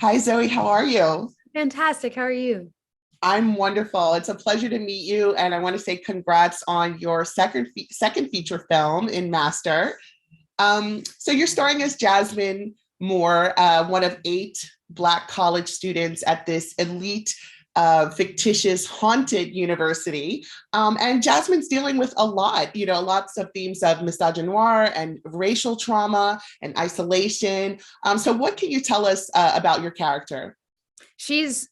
Hi, Zoe. How are you? Fantastic. How are you? I'm wonderful. It's a pleasure to meet you, and I want to say congrats on your second feature film in Master. So you're starring as Jasmine Moore, one of eight Black college students at this elite, fictitious, haunted university. And Jasmine's dealing with a lot, lots of themes of misogynoir and racial trauma and isolation. So what can you tell us about your character? She's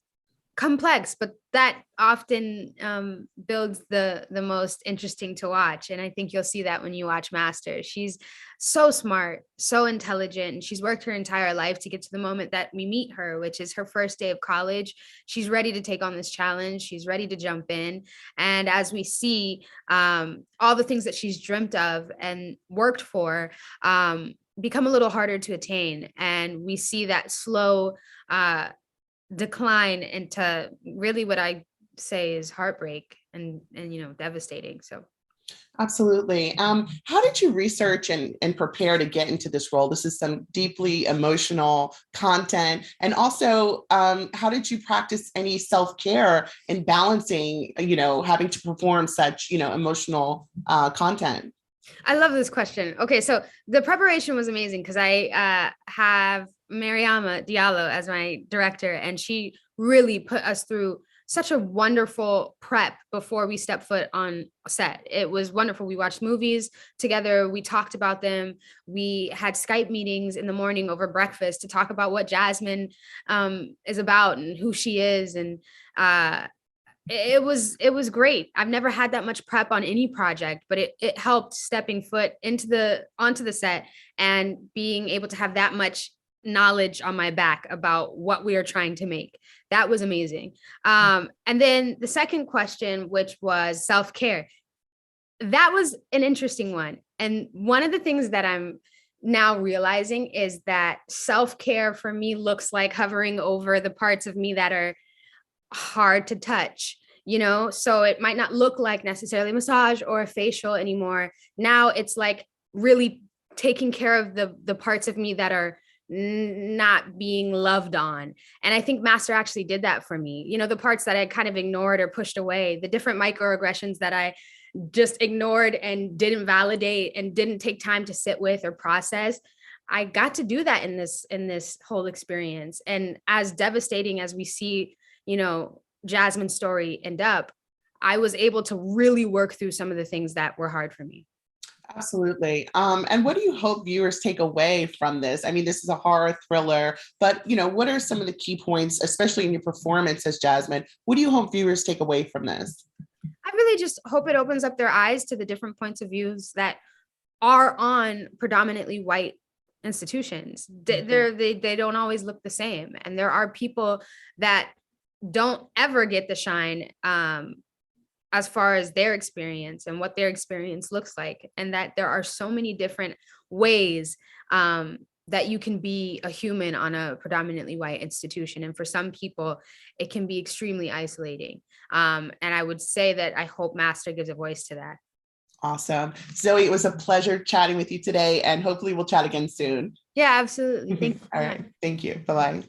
complex, but that often builds the most interesting to watch. And I think you'll see that when you watch Master. She's so smart, so intelligent, and she's worked her entire life to get to the moment that we meet her, which is her first day of college. She's ready to take on this challenge. She's ready to jump in. And as we see all the things that she's dreamt of and worked for, become a little harder to attain. And we see that slow decline into really what I say is heartbreak and devastating. So Absolutely. How did you research and prepare to get into this role? This is some deeply emotional content. And also, how did you practice any self-care in balancing, having to perform such, emotional content? I love this question. Okay, so the preparation was amazing because I have Mariama Diallo as my director, and she really put us through such a wonderful prep before we step foot on set. It was wonderful. We watched movies together. We talked about them. We had Skype meetings in the morning over breakfast to talk about what Jasmine is about and who she is. And it was great. I've never had that much prep on any project, but it helped stepping foot onto the set and being able to have that much knowledge on my back about what we are trying to make. That was amazing. And then the second question, which was self-care, that was an interesting one. And one of the things that I'm now realizing is that self-care for me looks like hovering over the parts of me that are hard to touch, so it might not look like necessarily massage or a facial anymore. Now it's like really taking care of the parts of me that are not being loved on. And I think Master actually did that for me. The parts that I kind of ignored or pushed away, the different microaggressions that I just ignored and didn't validate and didn't take time to sit with or process. I got to do that in this whole experience. And as devastating as we see, Jasmine's story end up, I was able to really work through some of the things that were hard for me. Absolutely. And what do you hope viewers take away from this? I mean, this is a horror thriller, but what are some of the key points, especially in your performance as Jasmine? What do you hope viewers take away from this? I really just hope it opens up their eyes to the different points of views that are on predominantly white institutions. They don't always look the same, and there are people that don't ever get the shine as far as their experience and what their experience looks like, and that there are so many different ways that you can be a human on a predominantly white institution. And for some people, it can be extremely isolating. And I would say that I hope Master gives a voice to that. Awesome. Zoe, it was a pleasure chatting with you today, and hopefully we'll chat again soon. Yeah, absolutely. Thank you All so right. much. Thank you. Bye bye.